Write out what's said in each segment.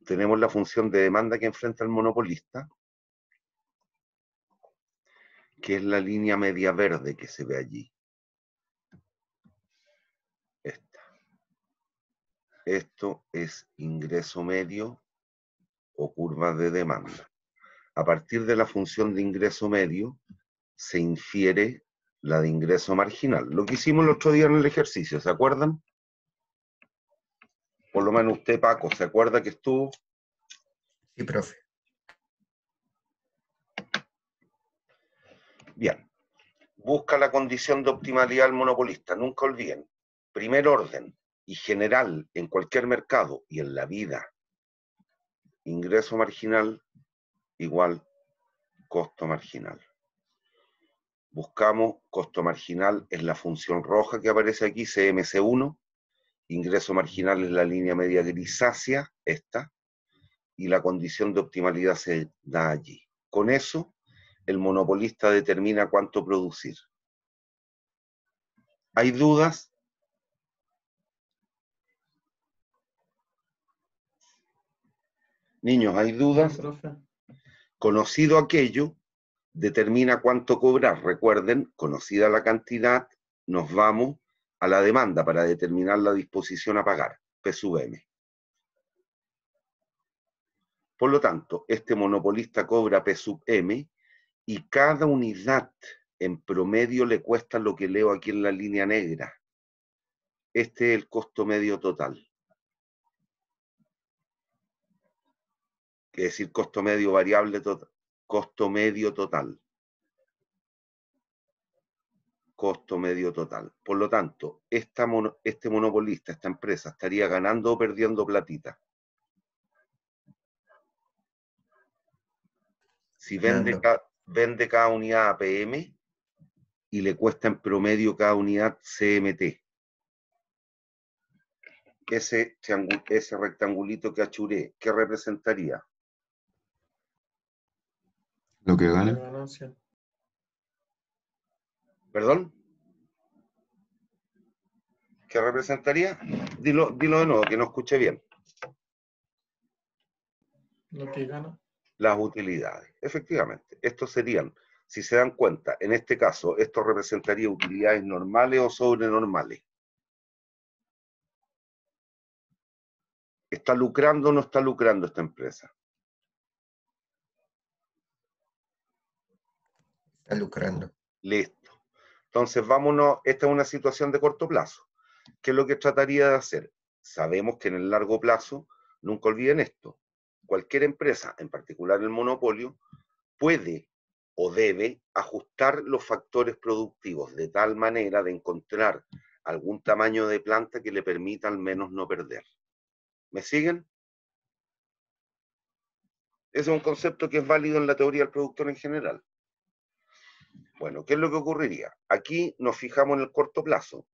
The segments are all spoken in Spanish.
tenemos la función de demanda que enfrenta el monopolista, que es la línea media verde que se ve allí. Esta. Esto es ingreso medio o curva de demanda. A partir de la función de ingreso medio, se infiere la de ingreso marginal. Lo que hicimos el otro día en el ejercicio, ¿se acuerdan? Por lo menos usted, Paco, ¿se acuerda que estuvo? Sí, profe. Bien. Busca la condición de optimalidad del monopolista. Nunca olviden. Primer orden y general en cualquier mercado y en la vida. Ingreso marginal igual costo marginal. Buscamos costo marginal, es la función roja que aparece aquí, CMC1. Ingreso marginal es la línea media grisácea, esta. Y la condición de optimalidad se da allí. Con eso, el monopolista determina cuánto producir. ¿Hay dudas? Niños, ¿hay dudas? Profe. Conocido aquello, determina cuánto cobrar. Recuerden, conocida la cantidad, nos vamos a la demanda para determinar la disposición a pagar, P sub M. Por lo tanto, este monopolista cobra P sub M y cada unidad en promedio le cuesta lo que leo aquí en la línea negra. Este es el costo medio total. Es decir, costo medio variable total. Costo medio total. Costo medio total. Por lo tanto, este monopolista, esta empresa, estaría ganando o perdiendo platita. Si vende cada unidad a PM y le cuesta en promedio cada unidad CMT. Ese rectangulito que achuré, ¿qué representaría? Lo que La gana. ganancia. ¿Perdón? ¿Qué representaría? Dilo de nuevo, que no escuché bien. Lo que gana. Las utilidades. Efectivamente, estos serían, si se dan cuenta, en este caso, esto representaría utilidades normales o sobrenormales. ¿Está lucrando o no está lucrando esta empresa? Está lucrando. Listo. Entonces, vámonos, esta es una situación de corto plazo. ¿Qué es lo que trataría de hacer? Sabemos que en el largo plazo, nunca olviden esto, cualquier empresa, en particular el monopolio, puede o debe ajustar los factores productivos de tal manera de encontrar algún tamaño de planta que le permita al menos no perder. ¿Me siguen? Ese es un concepto que es válido en la teoría del productor en general. Bueno, ¿qué es lo que ocurriría? Aquí nos fijamos en el corto plazo.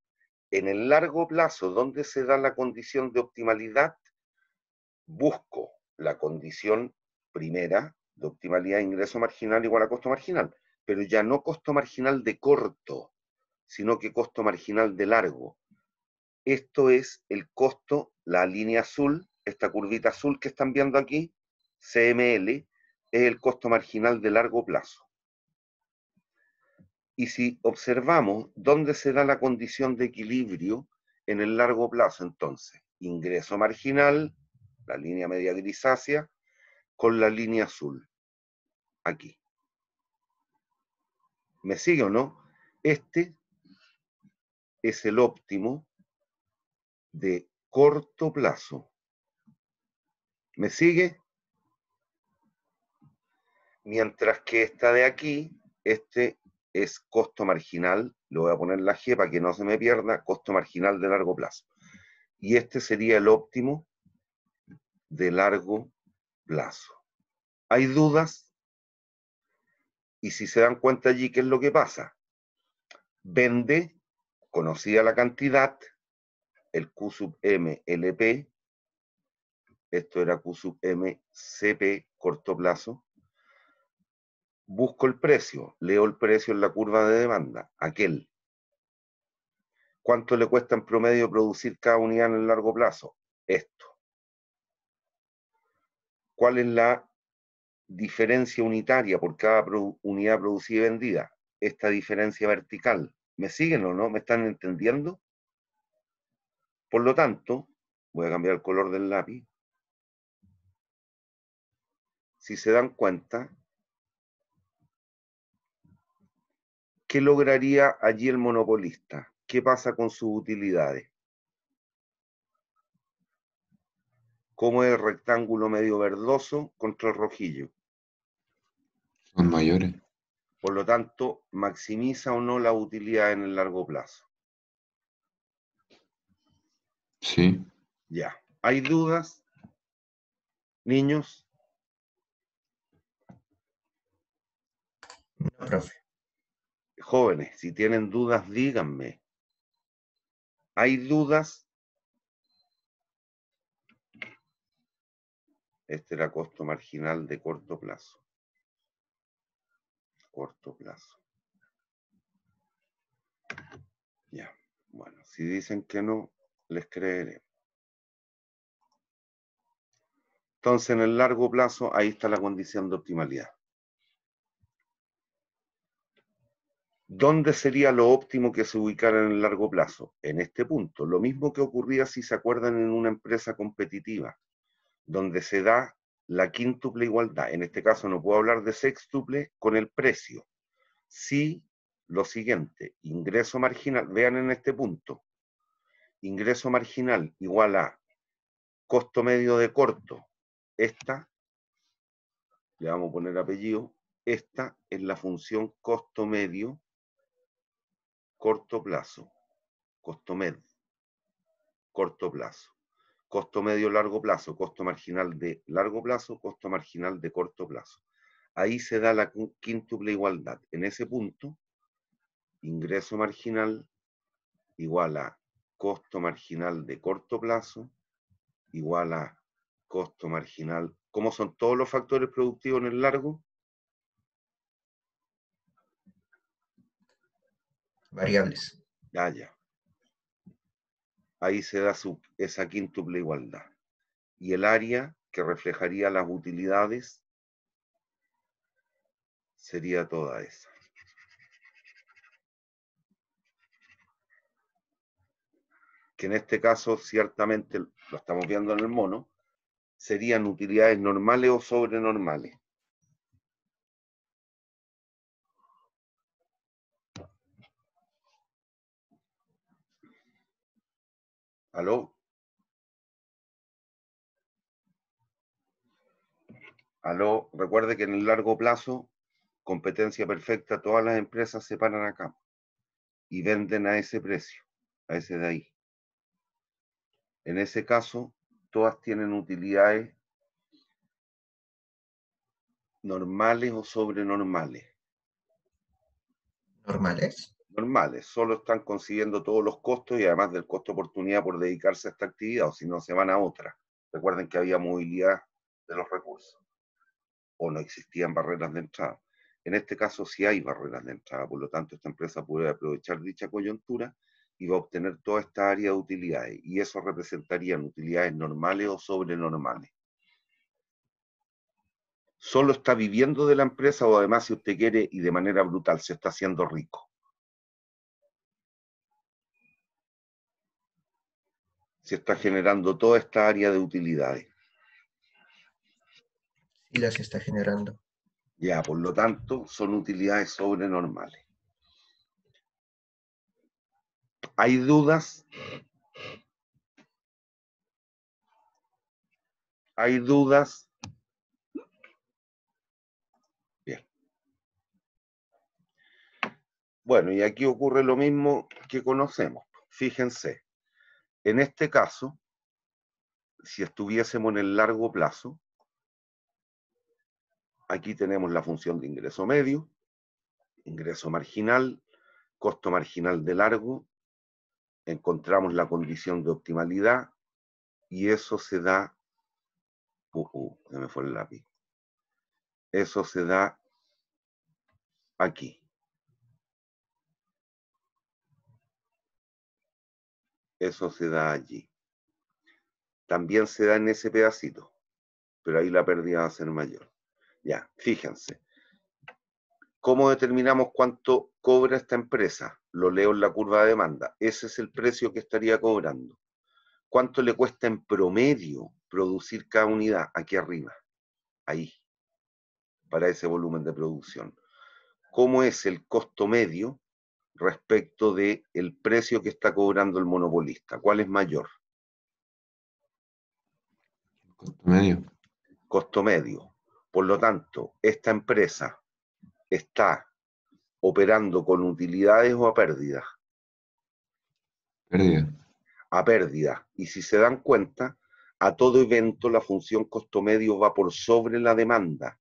En el largo plazo, ¿dónde se da la condición de optimalidad? Busco la condición primera de optimalidad de ingreso marginal igual a costo marginal, pero ya no costo marginal de corto, sino que costo marginal de largo. Esto es el costo, la línea azul, esta curvita azul que están viendo aquí, CML, es el costo marginal de largo plazo. Y si observamos dónde se da la condición de equilibrio en el largo plazo, entonces, ingreso marginal, la línea media grisácea, con la línea azul, aquí. ¿Me sigue o no? Este es el óptimo de corto plazo. ¿Me sigue? Mientras que esta de aquí, este es costo marginal, le voy a poner la G para que no se me pierda, costo marginal de largo plazo. Y este sería el óptimo de largo plazo. ¿Hay dudas? Y si se dan cuenta allí, ¿qué es lo que pasa? Vende, conocida la cantidad, el Q sub M LP, esto era Q sub M CP, corto plazo. Busco el precio, leo el precio en la curva de demanda, aquel. ¿Cuánto le cuesta en promedio producir cada unidad en el largo plazo? Esto. ¿cuál es la diferencia unitaria por cada unidad producida y vendida? Esta diferencia vertical. ¿Me siguen o no? ¿Me están entendiendo? Por lo tanto, voy a cambiar el color del lápiz. Si se dan cuenta, ¿qué lograría allí el monopolista? ¿Qué pasa con sus utilidades? ¿Cómo es el rectángulo medio verdoso contra el rojillo? Son mayores. Por lo tanto, ¿maximiza o no la utilidad en el largo plazo? Sí. Ya. ¿Hay dudas, niños? No, profe. Jóvenes, si tienen dudas, díganme. ¿Hay dudas? Este era costo marginal de corto plazo. Corto plazo. Ya. Bueno, si dicen que no, les creeré. Entonces, en el largo plazo, ahí está la condición de optimalidad. ¿Dónde sería lo óptimo que se ubicara en el largo plazo? En este punto. Lo mismo que ocurría, si se acuerdan, en una empresa competitiva, donde se da la quíntuple igualdad. En este caso no puedo hablar de sextuple con el precio. Sí, lo siguiente, ingreso marginal, vean en este punto, ingreso marginal igual a costo medio de corto. Esta, le vamos a poner apellido, esta es la función costo medio corto plazo, costo med, corto plazo. Costo medio largo plazo, costo marginal de largo plazo, costo marginal de corto plazo. Ahí se da la quíntuple igualdad. En ese punto, ingreso marginal igual a costo marginal de corto plazo igual a costo marginal. ¿Cómo son todos los factores productivos en el largo? Variables. Ya. Ahí se da esa quíntuple igualdad. Y el área que reflejaría las utilidades sería toda esa. Que en este caso, ciertamente, lo estamos viendo en el mono, serían utilidades normales o sobrenormales. ¿Aló? ¿Aló? Recuerde que en el largo plazo, competencia perfecta, todas las empresas se paran acá y venden a ese precio, a ese de ahí. En ese caso, todas tienen utilidades normales o sobrenormales. ¿Normales? Normales, solo están consiguiendo todos los costos y además del costo de oportunidad por dedicarse a esta actividad, o si no se van a otra. Recuerden que había movilidad de los recursos, o no existían barreras de entrada. En este caso sí hay barreras de entrada, por lo tanto esta empresa puede aprovechar dicha coyuntura y va a obtener toda esta área de utilidades, y eso representarían utilidades normales o sobrenormales. Solo está viviendo de la empresa, o además, si usted quiere, y de manera brutal, se está haciendo rico. Se está generando toda esta área de utilidades. Sí las está generando. Ya, por lo tanto, son utilidades sobrenormales. ¿Hay dudas? ¿Hay dudas? Bien. Bueno, y aquí ocurre lo mismo que conocemos. Fíjense, en este caso, si estuviésemos en el largo plazo, aquí tenemos la función de ingreso medio, ingreso marginal, costo marginal de largo, encontramos la condición de optimalidad y eso se da, se me fue el lápiz, eso se da aquí. Eso se da allí. También se da en ese pedacito. pero ahí la pérdida va a ser mayor. Ya, fíjense. ¿Cómo determinamos cuánto cobra esta empresa? Lo leo en la curva de demanda. Ese es el precio que estaría cobrando. ¿Cuánto le cuesta en promedio producir cada unidad? Aquí arriba, ahí, para ese volumen de producción. ¿Cómo es el costo medio respecto del precio que está cobrando el monopolista? ¿Cuál es mayor? Costo medio. Costo medio. Por lo tanto, esta empresa está operando con utilidades o a pérdida. Pérdida. A pérdida. Y si se dan cuenta, a todo evento la función costo medio va por sobre la demanda.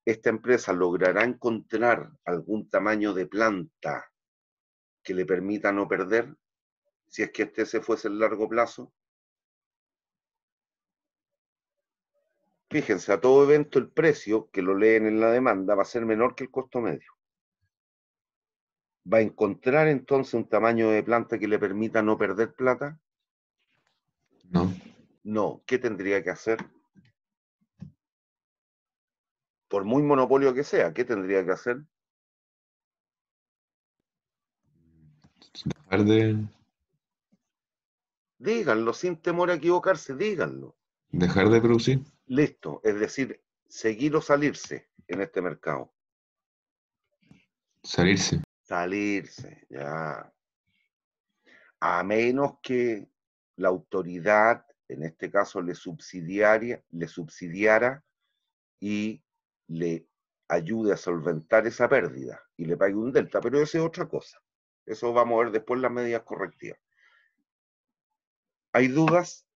Esta empresa logrará encontrar algún tamaño de planta que le permita no perder, si es que este se fuese el largo plazo. Fíjense, a todo evento el precio, que lo leen en la demanda, va a ser menor que el costo medio. ¿Va a encontrar entonces un tamaño de planta que le permita no perder plata? No. No. ¿Qué tendría que hacer? Por muy monopolio que sea, ¿qué tendría que hacer? Dejar de, Díganlo, sin temor a equivocarse, díganlo. dejar de producir. Listo, es decir, seguir o salirse en este mercado. Salirse. Salirse, ya. A menos que la autoridad, en este caso le subsidiara y le ayude a solventar esa pérdida y le pague un delta, pero eso es otra cosa. Eso vamos a ver después las medidas correctivas. Hay dudas,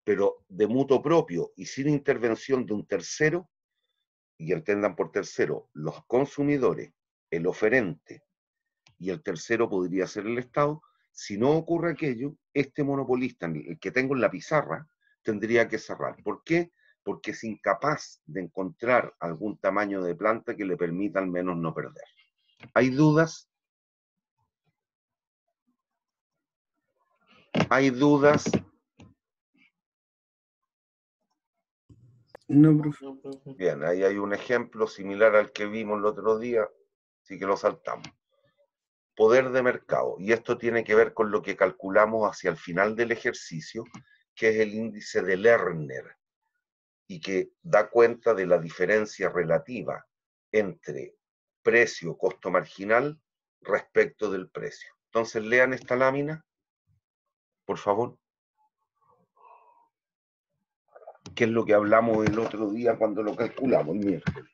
pero de mutuo propio y sin intervención de un tercero, y entendan por tercero los consumidores, el oferente, y el tercero podría ser el Estado. Si no ocurre aquello, este monopolista, el que tengo en la pizarra, tendría que cerrar. ¿Por qué? Porque es incapaz de encontrar algún tamaño de planta que le permita al menos no perder. ¿Hay dudas? ¿Hay dudas? No, profe. Bien, ahí hay un ejemplo similar al que vimos el otro día, así que lo saltamos. Poder de mercado, y esto tiene que ver con lo que calculamos hacia el final del ejercicio, que es el índice de Lerner, y que da cuenta de la diferencia relativa entre precio, costo marginal, respecto del precio. Entonces, lean esta lámina, por favor. ¿Qué es lo que hablamos el otro día cuando lo calculamos el miércoles?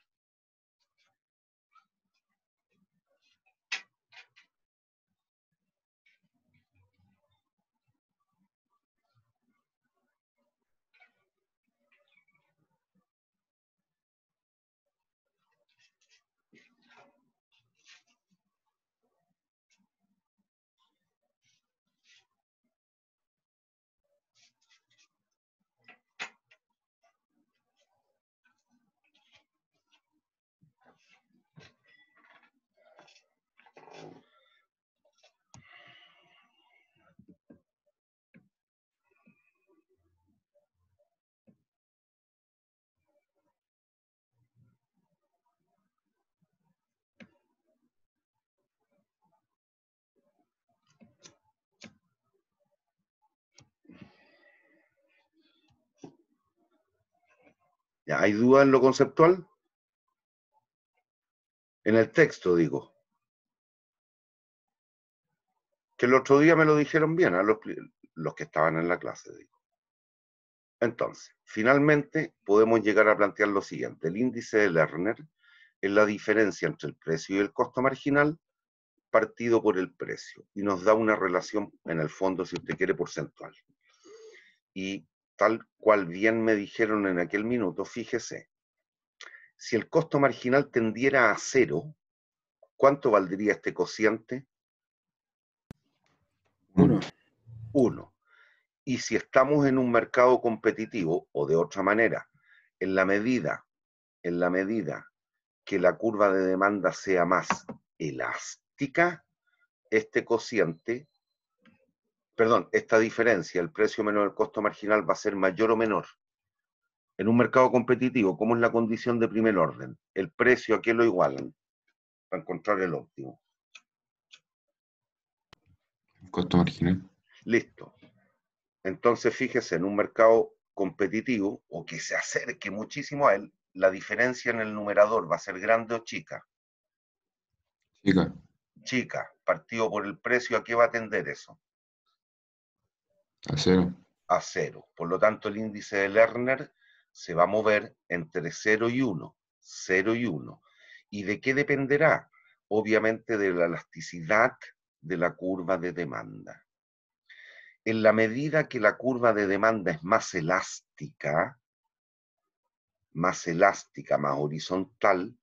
¿Ya hay duda en lo conceptual? En el texto, digo. Que el otro día me lo dijeron bien a los que estaban en la clase, digo. Entonces, finalmente podemos llegar a plantear lo siguiente. El índice de Lerner es la diferencia entre el precio y el costo marginal partido por el precio y nos da una relación, en el fondo, si usted quiere, porcentual. Y tal cual bien me dijeron en aquel minuto, fíjese, si el costo marginal tendiera a 0, ¿cuánto valdría este cociente? 1. 1. Y si estamos en un mercado competitivo, o de otra manera, en la medida que la curva de demanda sea más elástica, este cociente, perdón, esta diferencia, el precio menos el costo marginal, va a ser mayor o menor. En un mercado competitivo, ¿cómo es la condición de primer orden? El precio, ¿a qué lo igualan? Para encontrar el óptimo. Costo marginal. Listo. Entonces, fíjese, en un mercado competitivo, o que se acerque muchísimo a él, la diferencia en el numerador va a ser grande o chica. Chica. Chica, partido por el precio, ¿a qué va a tender eso? A cero. A cero. Por lo tanto, el índice de Lerner se va a mover entre 0 y 1. 0 y 1. ¿Y de qué dependerá? Obviamente de la elasticidad de la curva de demanda. En la medida que la curva de demanda es más elástica, más horizontal,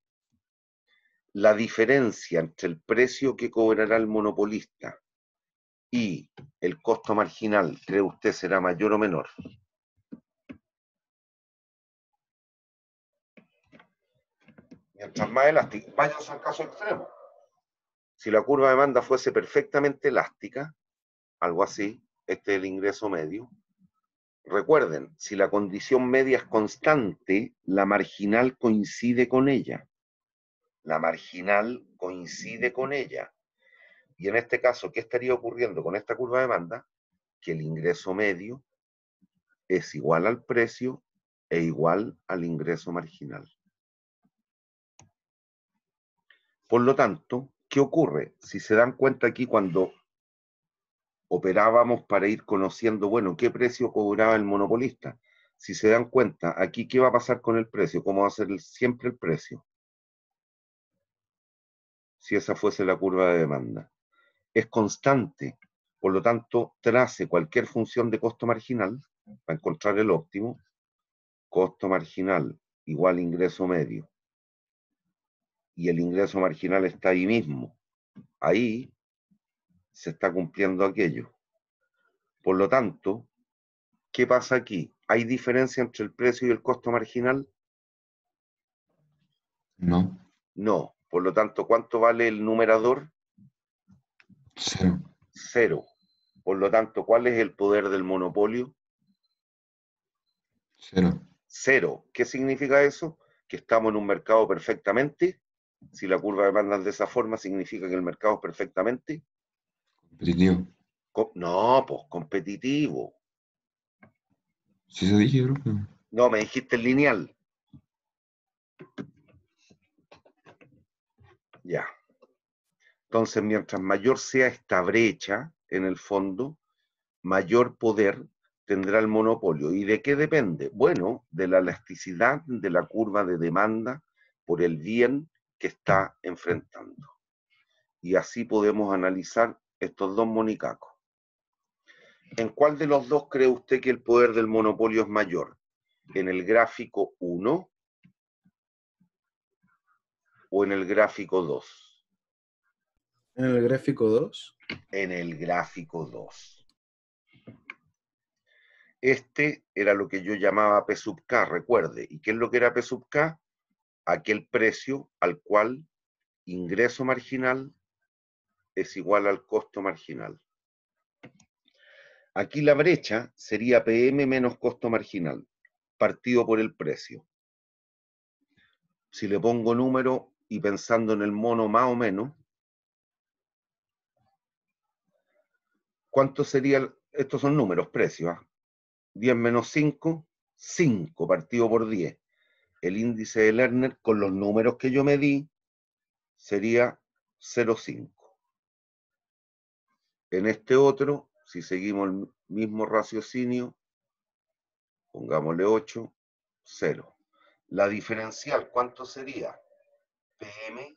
la diferencia entre el precio que cobrará el monopolista y el costo marginal, ¿cree usted será mayor o menor? Mientras más elástica, vayamos al caso extremo. Si la curva de demanda fuese perfectamente elástica, algo así, este es el ingreso medio. Recuerden, si la condición media es constante, la marginal coincide con ella. La marginal coincide con ella. Y en este caso, ¿qué estaría ocurriendo con esta curva de demanda? Que el ingreso medio es igual al precio e igual al ingreso marginal. Por lo tanto, ¿qué ocurre? Si se dan cuenta aquí cuando operábamos para ir conociendo, bueno, qué precio cobraba el monopolista. Si se dan cuenta, aquí, ¿qué va a pasar con el precio? ¿Cómo va a ser siempre el precio? Si esa fuese la curva de demanda. Es constante. Por lo tanto, trace cualquier función de costo marginal para encontrar el óptimo. Costo marginal igual ingreso medio. Y el ingreso marginal está ahí mismo. Ahí se está cumpliendo aquello. Por lo tanto, ¿qué pasa aquí? ¿Hay diferencia entre el precio y el costo marginal? No. No. Por lo tanto, ¿cuánto vale el numerador? Cero. Cero. Por lo tanto, ¿cuál es el poder del monopolio? Cero. Cero. ¿Qué significa eso? Que estamos en un mercado perfectamente. Si la curva de demanda es de esa forma, significa que el mercado es perfectamente. Competitivo. No, pues competitivo. Sí se dije, profe. No, me dijiste el lineal. Ya. Entonces, mientras mayor sea esta brecha, en el fondo, mayor poder tendrá el monopolio. ¿Y de qué depende? Bueno, de la elasticidad de la curva de demanda por el bien que está enfrentando. Y así podemos analizar estos dos monicacos. ¿En cuál de los dos cree usted que el poder del monopolio es mayor? ¿En el gráfico 1 o en el gráfico 2? En el gráfico 2. En el gráfico 2. Este era lo que yo llamaba P sub K, recuerde. ¿Y qué es lo que era P sub K? Aquel precio al cual ingreso marginal es igual al costo marginal. Aquí la brecha sería PM menos costo marginal, partido por el precio. Si le pongo número y pensando en el mono más o menos, ¿cuánto sería? Estos son números, precios. 10 menos 5, 5 partido por 10. El índice de Lerner con los números que yo medí sería 0,5. En este otro, si seguimos el mismo raciocinio, pongámosle 8, 0. La diferencial, ¿cuánto sería? PM,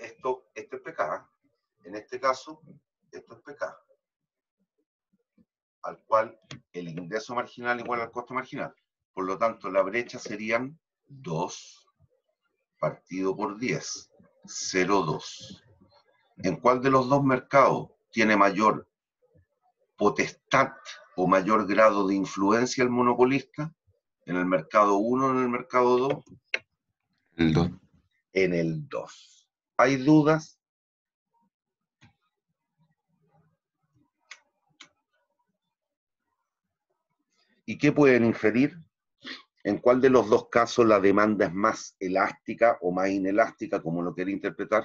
esto es PK, en este caso, esto es PK, al cual el ingreso marginal igual al costo marginal. Por lo tanto, la brecha serían 2 partido por 10, 0,2. ¿En cuál de los dos mercados tiene mayor potestad o mayor grado de influencia el monopolista? ¿En el mercado 1 o en el mercado 2? El 2. En el 2. ¿Hay dudas? ¿Y qué pueden inferir? ¿En cuál de los dos casos la demanda es más elástica o más inelástica, como lo quiere interpretar?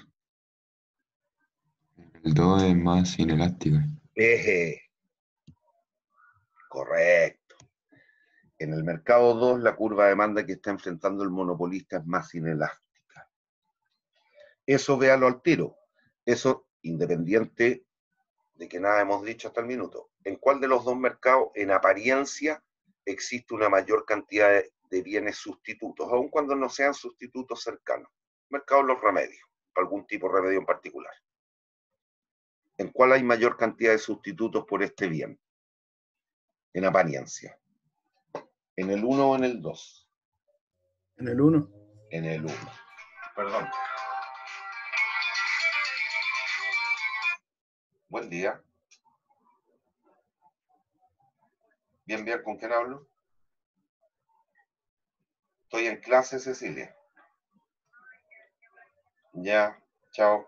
El 2 es más inelástica. Correcto. En el mercado 2, la curva de demanda que está enfrentando el monopolista es más inelástica. Eso véalo al tiro. Eso independiente de que nada hemos dicho hasta el minuto. ¿En cuál de los dos mercados, en apariencia, existe una mayor cantidad de bienes sustitutos, aun cuando no sean sustitutos cercanos? Mercado de los remedios, algún tipo de remedio en particular. ¿En cuál hay mayor cantidad de sustitutos por este bien? En apariencia. ¿En el 1 o en el 2? En el 1. En el 1. Perdón. Buen día. Bien, bien, ¿con quién hablo? Estoy en clase, Cecilia. Ya, chao.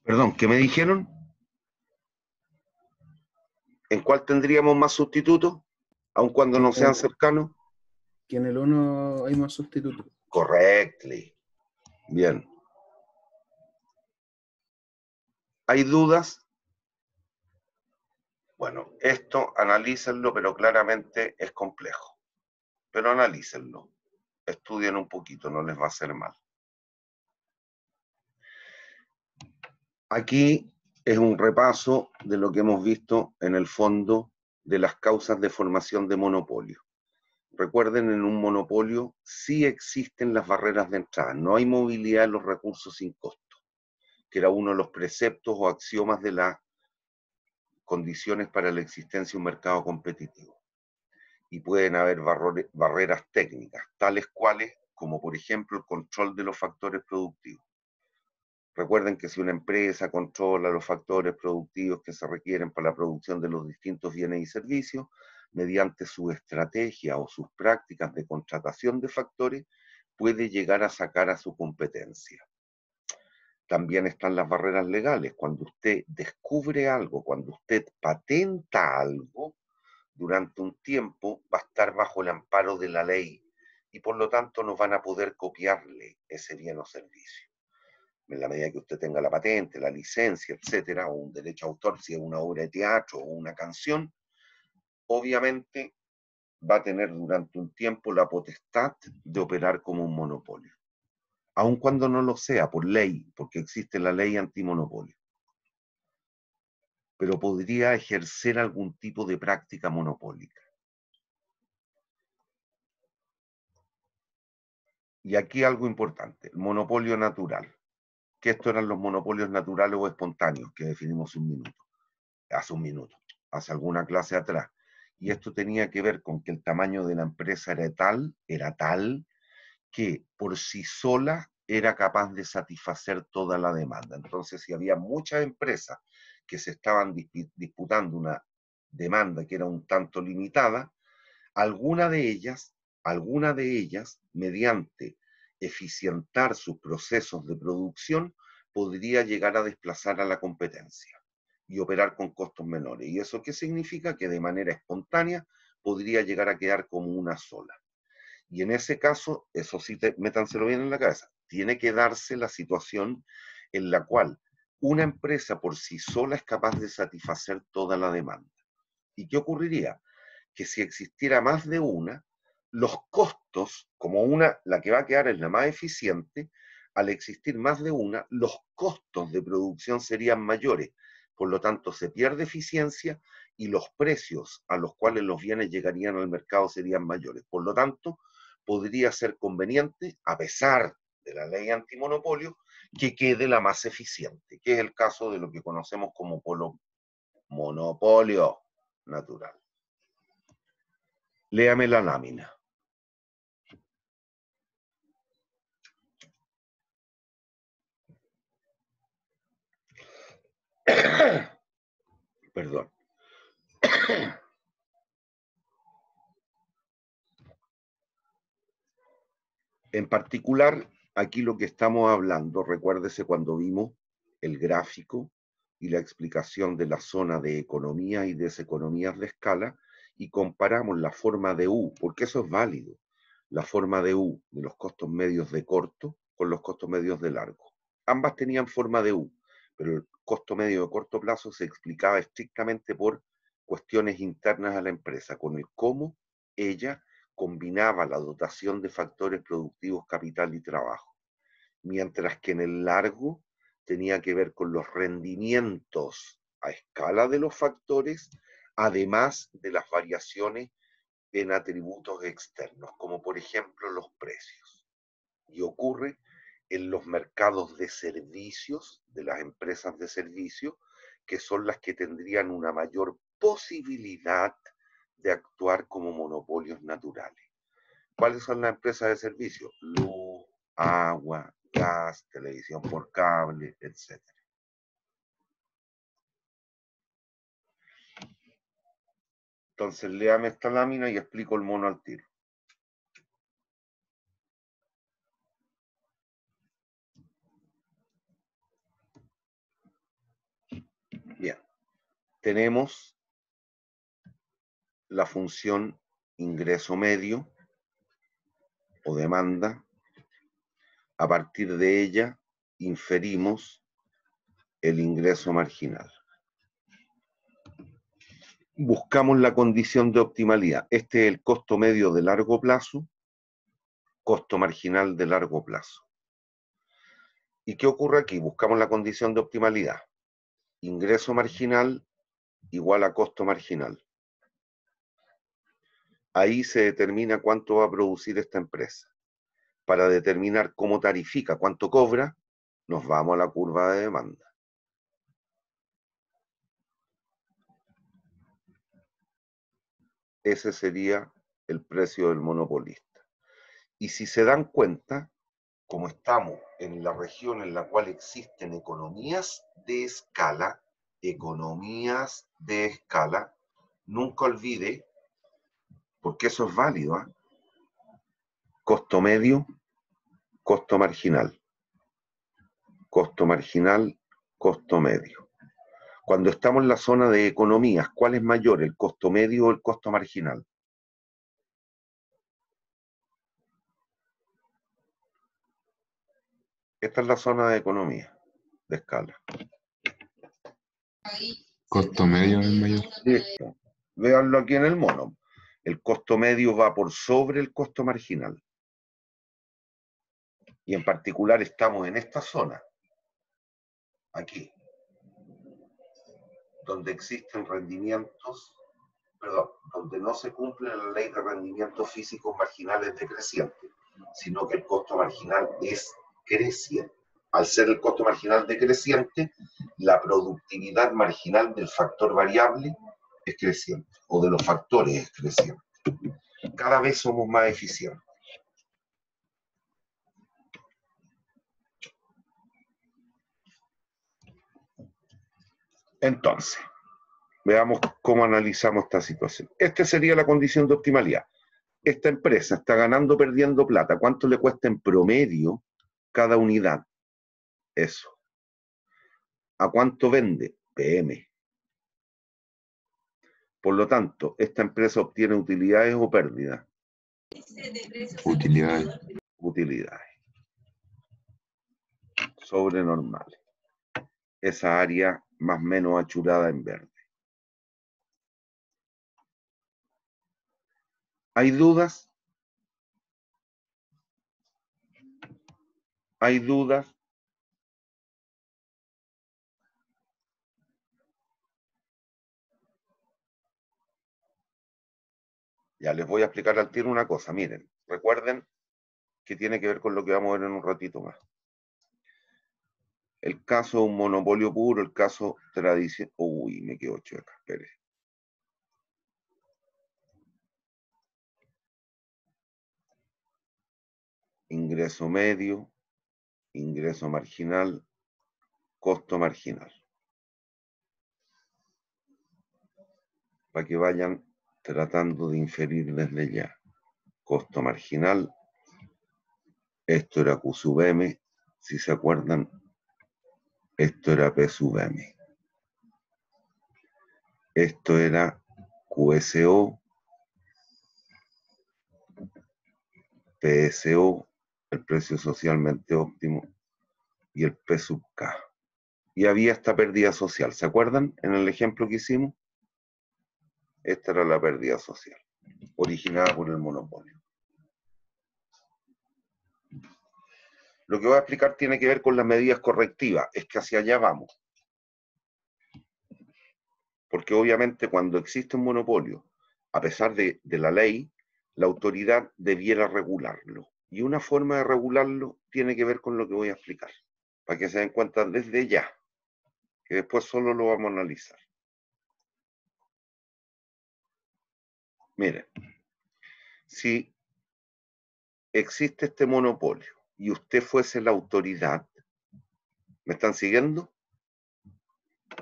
Perdón, ¿qué me dijeron? ¿En cuál tendríamos más sustitutos? Aun cuando no sean cercanos. Que en el 1 hay más sustitutos. Correctly. Bien. ¿Hay dudas? Bueno, esto analícenlo, pero claramente es complejo. Pero analícenlo. Estudien un poquito, no les va a hacer mal. Aquí es un repaso de lo que hemos visto en el fondo de las causas de formación de monopolio. Recuerden, en un monopolio sí existen las barreras de entrada, no hay movilidad de los recursos sin costo, que era uno de los preceptos o axiomas de las condiciones para la existencia de un mercado competitivo. Y pueden haber barreras técnicas, tales cuales como por ejemplo el control de los factores productivos. Recuerden que si una empresa controla los factores productivos que se requieren para la producción de los distintos bienes y servicios, mediante su estrategia o sus prácticas de contratación de factores, puede llegar a sacar a su competencia. También están las barreras legales. Cuando usted descubre algo, cuando usted patenta algo, durante un tiempo va a estar bajo el amparo de la ley y por lo tanto no van a poder copiarle ese bien o servicio. En la medida que usted tenga la patente, la licencia, etcétera, o un derecho a autor, si es una obra de teatro o una canción, obviamente va a tener durante un tiempo la potestad de operar como un monopolio. Aun cuando no lo sea por ley, porque existe la ley antimonopolio. Pero podría ejercer algún tipo de práctica monopólica. Y aquí algo importante, el monopolio natural. Que estos eran los monopolios naturales o espontáneos que definimos hace un minuto, hace alguna clase atrás. Y esto tenía que ver con que el tamaño de la empresa era tal que por sí sola era capaz de satisfacer toda la demanda. Entonces, si había muchas empresas que se estaban disputando una demanda que era un tanto limitada, alguna de ellas, mediante eficientar sus procesos de producción, podría llegar a desplazar a la competencia y operar con costos menores. ¿Y eso qué significa? Que de manera espontánea podría llegar a quedar como una sola. Y en ese caso, eso sí, métanselo bien en la cabeza, tiene que darse la situación en la cual una empresa por sí sola es capaz de satisfacer toda la demanda. ¿Y qué ocurriría? Que si existiera más de una, los costos, como la que va a quedar es la más eficiente, al existir más de una, los costos de producción serían mayores. Por lo tanto, se pierde eficiencia y los precios a los cuales los bienes llegarían al mercado serían mayores. Por lo tanto, podría ser conveniente, a pesar de la ley antimonopolio, que quede la más eficiente, que es el caso de lo que conocemos como monopolio natural. Léame la lámina. Perdón. En particular, aquí lo que estamos hablando, recuérdese cuando vimos el gráfico y la explicación de la zona de economía y deseconomías de escala, y comparamos la forma de U, porque eso es válido, la forma de U de los costos medios de corto con los costos medios de largo. Ambas tenían forma de U, pero el costo medio de corto plazo se explicaba estrictamente por cuestiones internas a la empresa, con el cómo ella combinaba la dotación de factores productivos, capital y trabajo, mientras que en el largo tenía que ver con los rendimientos a escala de los factores, además de las variaciones en atributos externos, como por ejemplo los precios. Y ocurre en los mercados de servicios, de las empresas de servicios, que son las que tendrían una mayor posibilidad de actuar como monopolios naturales. ¿Cuáles son las empresas de servicios? Luz, agua, gas, televisión por cable, etc. Entonces, léame esta lámina y explico el mono al tiro. Bien, tenemos la función ingreso medio o demanda. A partir de ella inferimos el ingreso marginal. Buscamos la condición de optimalidad. Este es el costo medio de largo plazo, costo marginal de largo plazo. ¿Y qué ocurre aquí? Buscamos la condición de optimalidad. Ingreso marginal igual a costo marginal. Ahí se determina cuánto va a producir esta empresa. Para determinar cómo tarifica, cuánto cobra, nos vamos a la curva de demanda. Ese sería el precio del monopolista. Y si se dan cuenta, como estamos en la región en la cual existen economías de escala, nunca olvide, porque eso es válido, ¿eh? Costo medio, costo marginal. Costo marginal, costo medio. Cuando estamos en la zona de economías, ¿cuál es mayor, el costo medio o el costo marginal? Esta es la zona de economía, de escala. Costo medio es mayor. Listo. Véanlo aquí en el mono. El costo medio va por sobre el costo marginal. Y en particular estamos en esta zona, aquí, donde existen rendimientos, donde no se cumple la ley de rendimientos físicos marginales decrecientes, sino que el costo marginal es creciente. Al ser el costo marginal decreciente, la productividad marginal del factor variable es creciente, o de los factores es creciente. Cada vez somos más eficientes. Entonces, veamos cómo analizamos esta situación. Esta sería la condición de optimalidad. Esta empresa está ganando o perdiendo plata. ¿Cuánto le cuesta en promedio cada unidad? Eso. ¿A cuánto vende? PM. Por lo tanto, ¿esta empresa obtiene utilidades o pérdidas? Utilidades. Utilidades. Sobre normales. Esa área más o menos achurada en verde. ¿Hay dudas? ¿Hay dudas? Ya les voy a explicar al tiro una cosa. Miren, recuerden que tiene que ver con lo que vamos a ver en un ratito más. El caso de un monopolio puro, el caso tradicional. Uy, me quedo chueca, espere. Ingreso medio, ingreso marginal, costo marginal. Para que vayan tratando de inferir desde ya. Costo marginal. Esto era Q sub M. Si se acuerdan, esto era P sub M. Esto era QSO PSO, el precio socialmente óptimo, y el P sub K. Y había esta pérdida social. ¿Se acuerdan en el ejemplo que hicimos? Esta era la pérdida social, originada por el monopolio. Lo que voy a explicar tiene que ver con las medidas correctivas. Es que hacia allá vamos. Porque obviamente cuando existe un monopolio, a pesar de la ley, la autoridad debiera regularlo. Y una forma de regularlo tiene que ver con lo que voy a explicar. Para que se den cuenta desde ya, que después solo lo vamos a analizar. Miren, si existe este monopolio y usted fuese la autoridad, ¿me están siguiendo?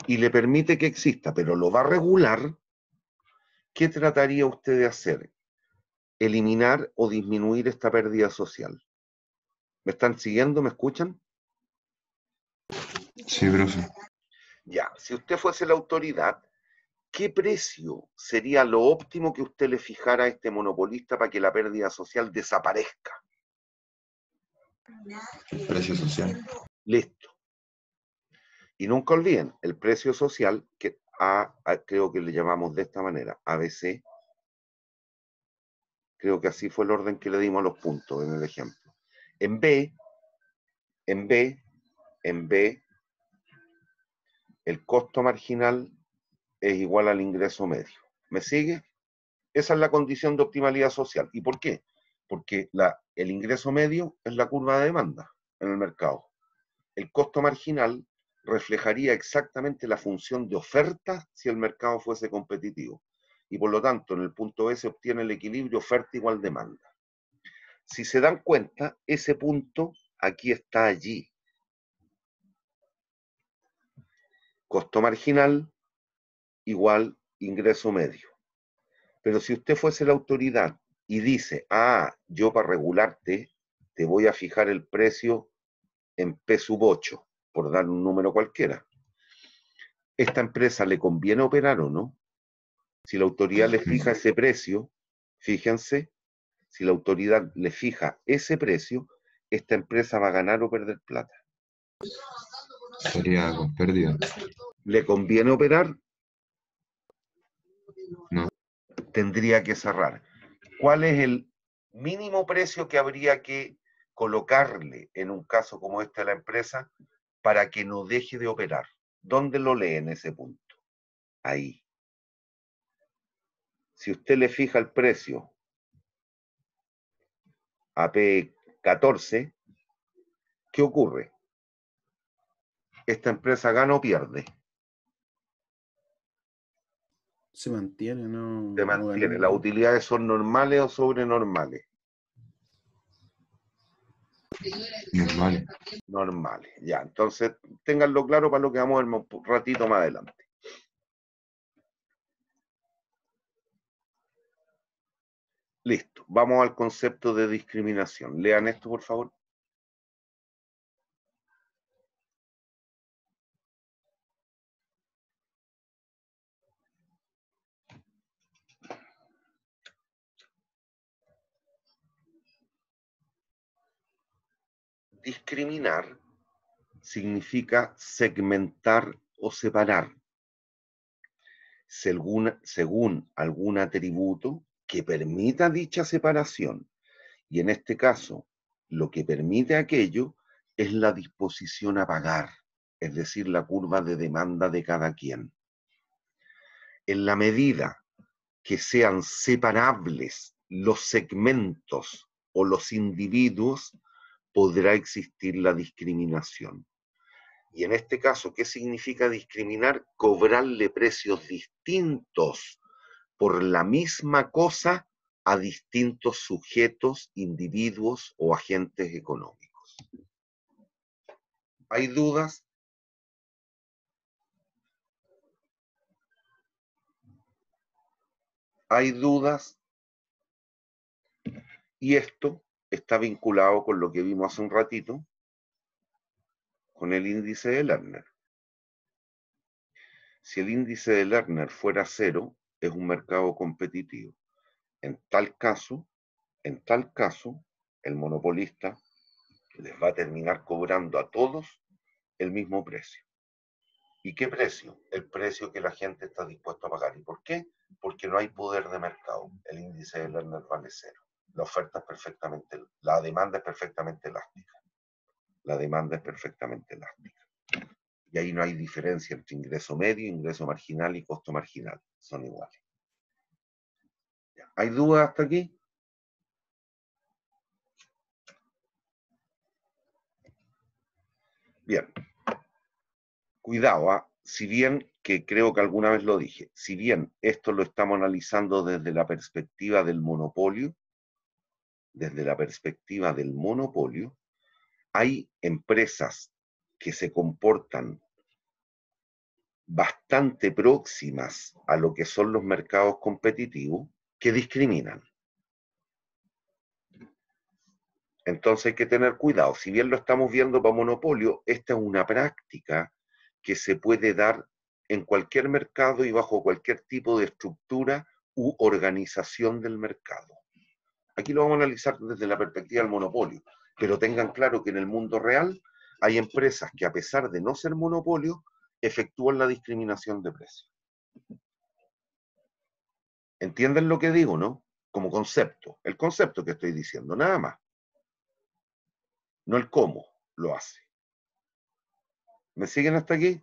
Y le permite que exista, pero lo va a regular, ¿qué trataría usted de hacer? Eliminar o disminuir esta pérdida social. ¿Me están siguiendo? ¿Me escuchan? Sí, profe. Ya, si usted fuese la autoridad, ¿qué precio sería lo óptimo que usted le fijara a este monopolista para que la pérdida social desaparezca? El precio social. Listo. Y nunca olviden, el precio social, que creo que le llamamos de esta manera, ABC, creo que así fue el orden que le dimos a los puntos en el ejemplo. En B, el costo marginal es igual al ingreso medio. ¿Me sigue? Esa es la condición de optimalidad social. ¿Y por qué? Porque el ingreso medio es la curva de demanda en el mercado. El costo marginal reflejaría exactamente la función de oferta si el mercado fuese competitivo. Y por lo tanto, en el punto B se obtiene el equilibrio oferta igual demanda. Si se dan cuenta, ese punto aquí está allí. Costo marginal igual ingreso medio. Pero si usted fuese la autoridad y dice, yo para regularte te voy a fijar el precio en P sub 8, por dar un número cualquiera. ¿Esta empresa le conviene operar o no? Si la autoridad le fija ese precio, fíjense, si la autoridad le fija ese precio, esta empresa va a ganar o perder plata. Sería con pérdida. ¿Le conviene operar? No. Tendría que cerrar. ¿Cuál es el mínimo precio que habría que colocarle en un caso como este a la empresa para que no deje de operar? ¿Dónde lo lee en ese punto? Ahí. Si usted le fija el precio a P14, ¿qué ocurre? ¿Esta empresa gana o pierde? Se mantiene, no, Se no mantiene. ganó. ¿Las utilidades son normales o sobrenormales? Normales. Normales. Ya, entonces ténganlo claro para lo que vamos a ver un ratito más adelante. Listo. Vamos al concepto de discriminación. Lean esto, por favor. Discriminar significa segmentar o separar según algún atributo que permita dicha separación. Y en este caso, lo que permite aquello es la disposición a pagar, es decir, la curva de demanda de cada quien. En la medida que sean separables los segmentos o los individuos, podrá existir la discriminación. Y en este caso, ¿qué significa discriminar? Cobrarle precios distintos por la misma cosa a distintos sujetos, individuos o agentes económicos. ¿Hay dudas? ¿Hay dudas? Y esto está vinculado con lo que vimos hace un ratito, con el índice de Lerner. Si el índice de Lerner fuera 0, es un mercado competitivo. En tal caso, el monopolista les va a terminar cobrando a todos el mismo precio. ¿Y qué precio? El precio que la gente está dispuesta a pagar. ¿Y por qué? Porque no hay poder de mercado. El índice de Lerner vale cero. La oferta es perfectamente, la demanda es perfectamente elástica. La demanda es perfectamente elástica. Y ahí no hay diferencia entre ingreso medio, ingreso marginal y costo marginal. Son iguales. ¿Hay dudas hasta aquí? Bien. Cuidado, ¿ah? Si bien, que creo que alguna vez lo dije, si bien esto lo estamos analizando desde la perspectiva del monopolio, hay empresas que se comportan bastante próximas a lo que son los mercados competitivos que discriminan. Entonces hay que tener cuidado. Si bien lo estamos viendo para monopolio, esta es una práctica que se puede dar en cualquier mercado y bajo cualquier tipo de estructura u organización del mercado. Aquí lo vamos a analizar desde la perspectiva del monopolio, pero tengan claro que en el mundo real hay empresas que, a pesar de no ser monopolio, efectúan la discriminación de precios. ¿Entienden lo que digo, no? Como concepto, el concepto que estoy diciendo, nada más. No el cómo lo hace. ¿Me siguen hasta aquí?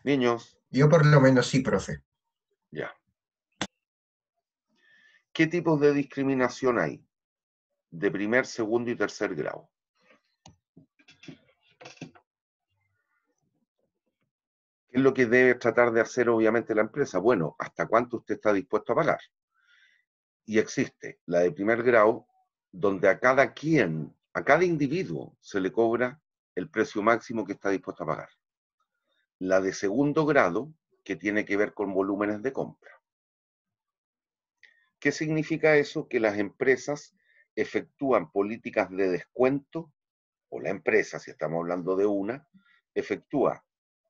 Niños. Yo por lo menos sí, profe. Ya. ¿Qué tipos de discriminación hay? De primer, segundo y tercer grado. ¿Qué es lo que debe tratar de hacer obviamente la empresa? Bueno, ¿hasta cuánto usted está dispuesto a pagar? Y existe la de primer grado, donde a cada quien, a cada individuo, se le cobra el precio máximo que está dispuesto a pagar. La de segundo grado, que tiene que ver con volúmenes de compra. ¿Qué significa eso? Que las empresas efectúan políticas de descuento, o la empresa, si estamos hablando de una, efectúa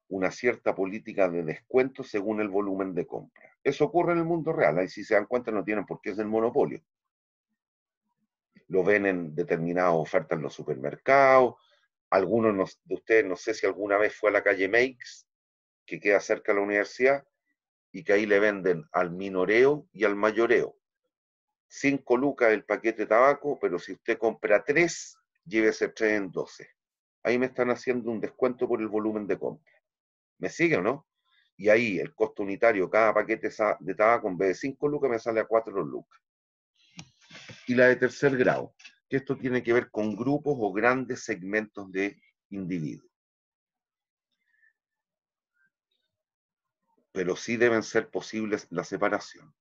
una cierta política de descuento según el volumen de compra. Eso ocurre en el mundo real, ahí si se dan cuenta no tienen por qué es el monopolio. Lo ven en determinadas ofertas en los supermercados. Algunos de ustedes, no sé si alguna vez fue a la calle Makes, que queda cerca de la universidad, y que ahí le venden al minoreo y al mayoreo. 5 lucas el paquete de tabaco, pero si usted compra 3, llévese 3 en 12. Ahí me están haciendo un descuento por el volumen de compra. ¿Me sigue o no? Y ahí el costo unitario, cada paquete de tabaco, en vez de 5 lucas, me sale a 4 lucas. Y la de tercer grado, que esto tiene que ver con grupos o grandes segmentos de individuos. Pero sí deben ser posibles la separación.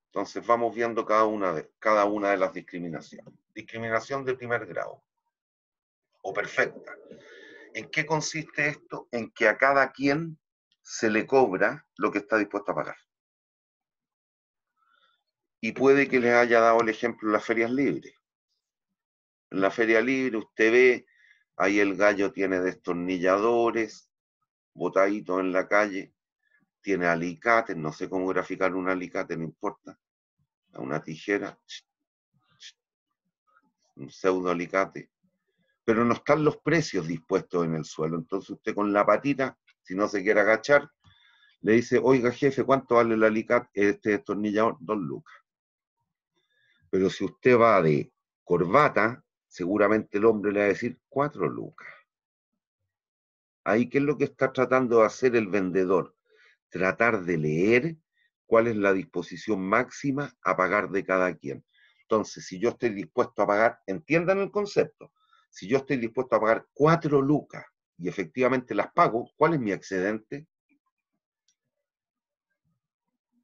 Entonces vamos viendo cada una de las discriminaciones. Discriminación de primer grado o perfecta. ¿En qué consiste esto? En que a cada quien se le cobra lo que está dispuesto a pagar. Y puede que les haya dado el ejemplo en las ferias libres. En la feria libre usted ve, ahí el gallo tiene destornilladores, botaditos en la calle, tiene alicates, no sé cómo graficar un alicate, no importa, una tijera, un pseudo alicate, pero no están los precios dispuestos en el suelo. Entonces usted con la patita, si no se quiere agachar, le dice, oiga jefe, ¿cuánto vale el alicate? Este destornillador, 2 lucas. Pero si usted va de corbata, seguramente el hombre le va a decir 4 lucas. Ahí, ¿qué es lo que está tratando de hacer el vendedor? Tratar de leer cuál es la disposición máxima a pagar de cada quien. Entonces, si yo estoy dispuesto a pagar, entiendan el concepto, si yo estoy dispuesto a pagar 4 lucas y efectivamente las pago, ¿cuál es mi excedente?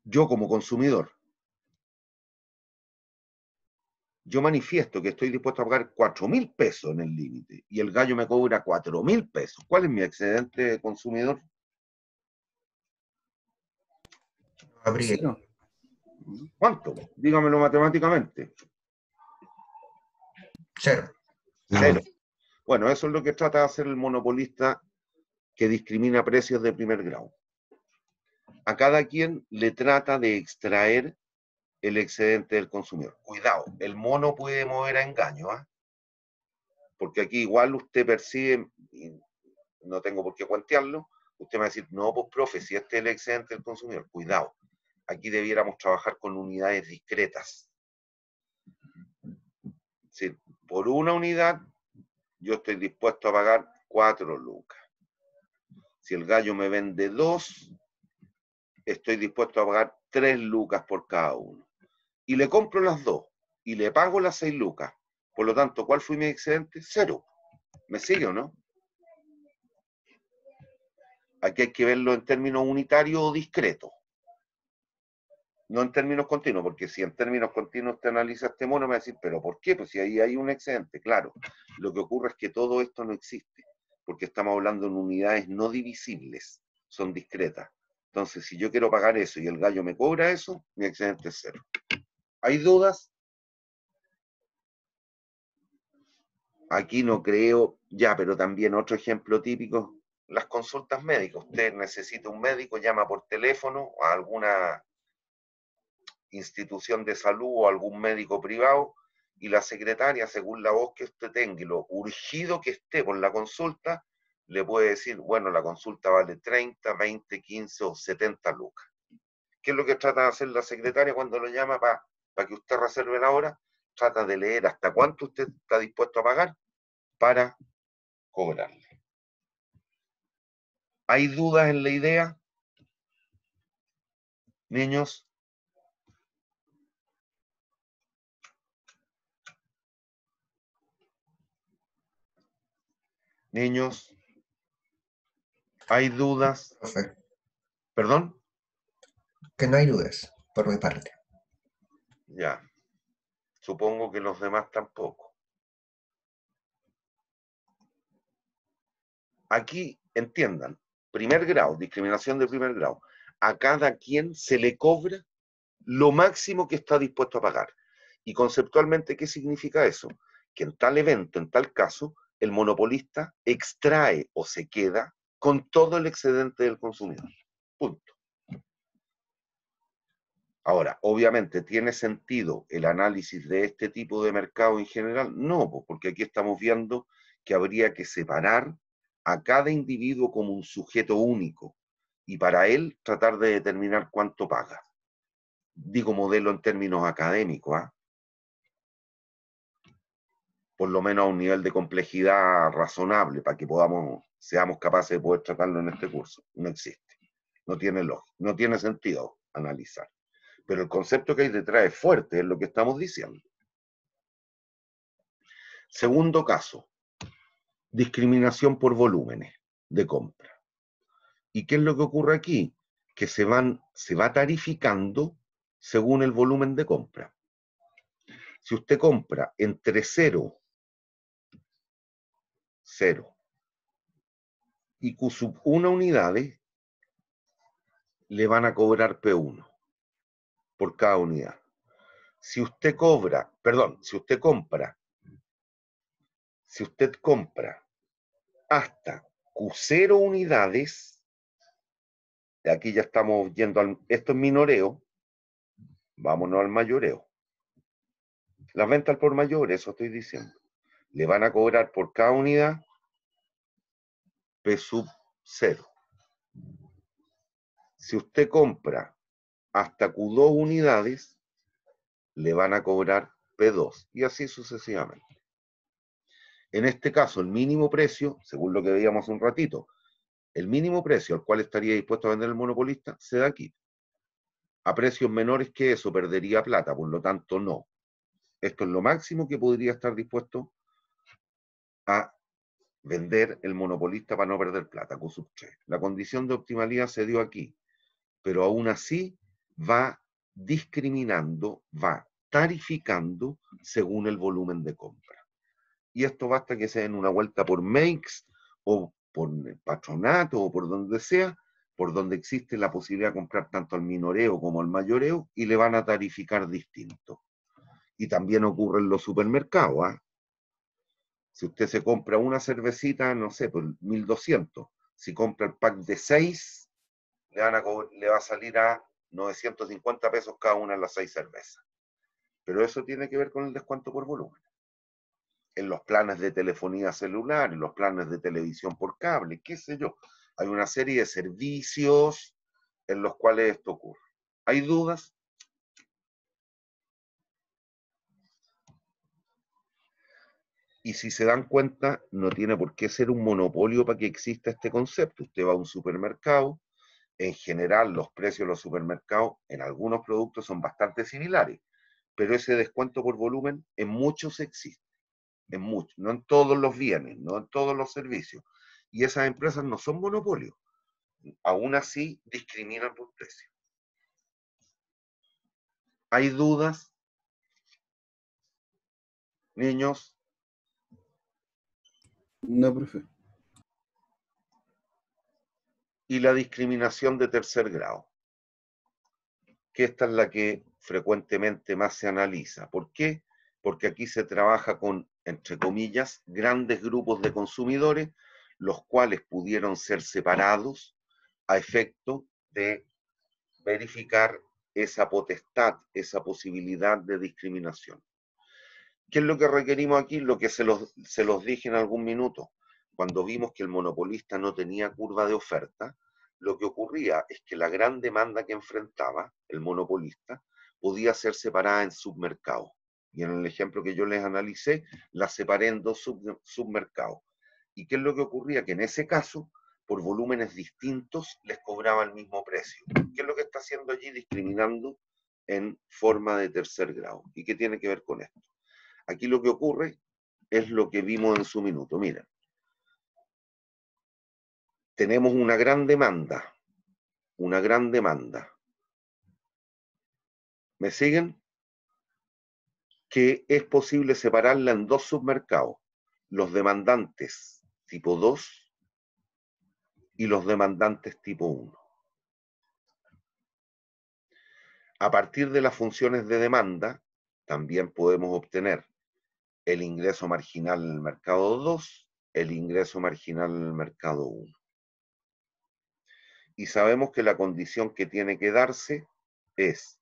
Yo como consumidor. Yo manifiesto que estoy dispuesto a pagar 4.000 pesos en el límite y el gallo me cobra 4.000 pesos. ¿Cuál es mi excedente consumidor? Habría. Cero. ¿Cuánto? Dígamelo matemáticamente. 0. Cero. Bueno, eso es lo que trata de hacer el monopolista que discrimina precios de primer grado. A cada quien le trata de extraer el excedente del consumidor. Cuidado, el mono puede mover a engaño, ¿ah? Porque aquí igual usted percibe, y no tengo por qué cuentearlo, usted me va a decir, no, pues profe, si este es el excedente del consumidor, cuidado, aquí debiéramos trabajar con unidades discretas. Es decir, por una unidad, yo estoy dispuesto a pagar 4 lucas. Si el gallo me vende 2, estoy dispuesto a pagar 3 lucas por cada uno. Y le compro las 2 y le pago las 6 lucas. Por lo tanto, ¿cuál fue mi excedente? 0. ¿Me sigue o no? Aquí hay que verlo en términos unitarios o discretos. No en términos continuos, porque si en términos continuos te analiza este mono, me va a decir, ¿pero por qué? Pues si ahí hay un excedente. Claro, lo que ocurre es que todo esto no existe, porque estamos hablando en unidades no divisibles, son discretas. Entonces, si yo quiero pagar eso y el gallo me cobra eso, mi excedente es 0. ¿Hay dudas? Aquí no creo, ya, pero también otro ejemplo típico, las consultas médicas. Usted necesita un médico, llama por teléfono a alguna institución de salud o algún médico privado y la secretaria, según la voz que usted tenga y lo urgido que esté con la consulta, le puede decir, bueno, la consulta vale 30, 20, 15 o 70 lucas. ¿Qué es lo que trata de hacer la secretaria cuando lo llama para que usted reserve la hora? Trata de leer hasta cuánto usted está dispuesto a pagar para cobrarle. ¿Hay dudas en la idea? Niños. Niños. ¿Hay dudas? Profe, ¿Perdón? que no hay dudas, por mi parte. Ya. Supongo que los demás tampoco. Aquí, entiendan, primer grado, discriminación de primer grado. A cada quien se le cobra lo máximo que está dispuesto a pagar. Y conceptualmente, ¿qué significa eso? Que en tal evento, en tal caso, el monopolista extrae o se queda con todo el excedente del consumidor. Punto. Ahora, obviamente, ¿tiene sentido el análisis de este tipo de mercado en general? No, porque aquí estamos viendo que habría que separar a cada individuo como un sujeto único y para él tratar de determinar cuánto paga. Digo modelo en términos académicos, ¿ah? Por lo menos a un nivel de complejidad razonable para que seamos capaces de poder tratarlo en este curso. No existe. No tiene lógica, no tiene sentido analizar. Pero el concepto que hay detrás es fuerte, es lo que estamos diciendo. Segundo caso, discriminación por volúmenes de compra. ¿Y qué es lo que ocurre aquí? Que se va tarificando según el volumen de compra. Si usted compra entre 0 y Q sub 1 unidades, le van a cobrar P1 por cada unidad. Si usted compra hasta Q0 unidades, aquí ya estamos yendo esto es minoreo, vámonos al mayoreo. Las ventas al por mayor, eso estoy diciendo. Le van a cobrar por cada unidad P sub 0. Si usted compra hasta Q2 unidades, le van a cobrar P2 y así sucesivamente. En este caso, el mínimo precio, según lo que veíamos un ratito, el mínimo precio al cual estaría dispuesto a vender el monopolista se da aquí. A precios menores que eso perdería plata, por lo tanto no. Esto es lo máximo que podría estar dispuesto a vender el monopolista para no perder plata, Q sub 3. La condición de optimalidad se dio aquí, pero aún así va discriminando, va tarificando según el volumen de compra. Y esto basta que se den una vuelta por Makes o por Patronato o por donde sea, por donde existe la posibilidad de comprar tanto al minoreo como al mayoreo y le van a tarificar distinto. Y también ocurre en los supermercados, ¿ah? Si usted se compra una cervecita, no sé, por 1.200, si compra el pack de 6, le va a salir a 950 pesos cada una de las 6 cervezas. Pero eso tiene que ver con el descuento por volumen. En los planes de telefonía celular, en los planes de televisión por cable, qué sé yo. Hay una serie de servicios en los cuales esto ocurre. ¿Hay dudas? Y si se dan cuenta, no tiene por qué ser un monopolio para que exista este concepto. Usted va a un supermercado, en general los precios de los supermercados en algunos productos son bastante similares, pero ese descuento por volumen en muchos existe, en muchos, no en todos los bienes, no en todos los servicios. Y esas empresas no son monopolios, aún así discriminan por precio. ¿Hay dudas? Niños, No, profe. y la discriminación de tercer grado, que esta es la que frecuentemente más se analiza. ¿Por qué? Porque aquí se trabaja con, entre comillas, grandes grupos de consumidores, los cuales pudieron ser separados a efecto de verificar esa potestad, esa posibilidad de discriminación. ¿Qué es lo que requerimos aquí? Lo que se los dije en algún minuto. Cuando vimos que el monopolista no tenía curva de oferta, lo que ocurría es que la gran demanda que enfrentaba el monopolista podía ser separada en submercados. Y en el ejemplo que yo les analicé, la separé en dos submercados. ¿Y qué es lo que ocurría? Que en ese caso, por volúmenes distintos, les cobraba el mismo precio. ¿Qué es lo que está haciendo allí? Discriminando en forma de tercer grado. ¿Y qué tiene que ver con esto? Aquí lo que ocurre es lo que vimos en su minuto. Miren, tenemos una gran demanda. Una gran demanda. ¿Me siguen? Que es posible separarla en dos submercados. Los demandantes tipo 2 y los demandantes tipo 1. A partir de las funciones de demanda, también podemos obtener el ingreso marginal en el mercado 2, el ingreso marginal en el mercado 1. Y sabemos que la condición que tiene que darse es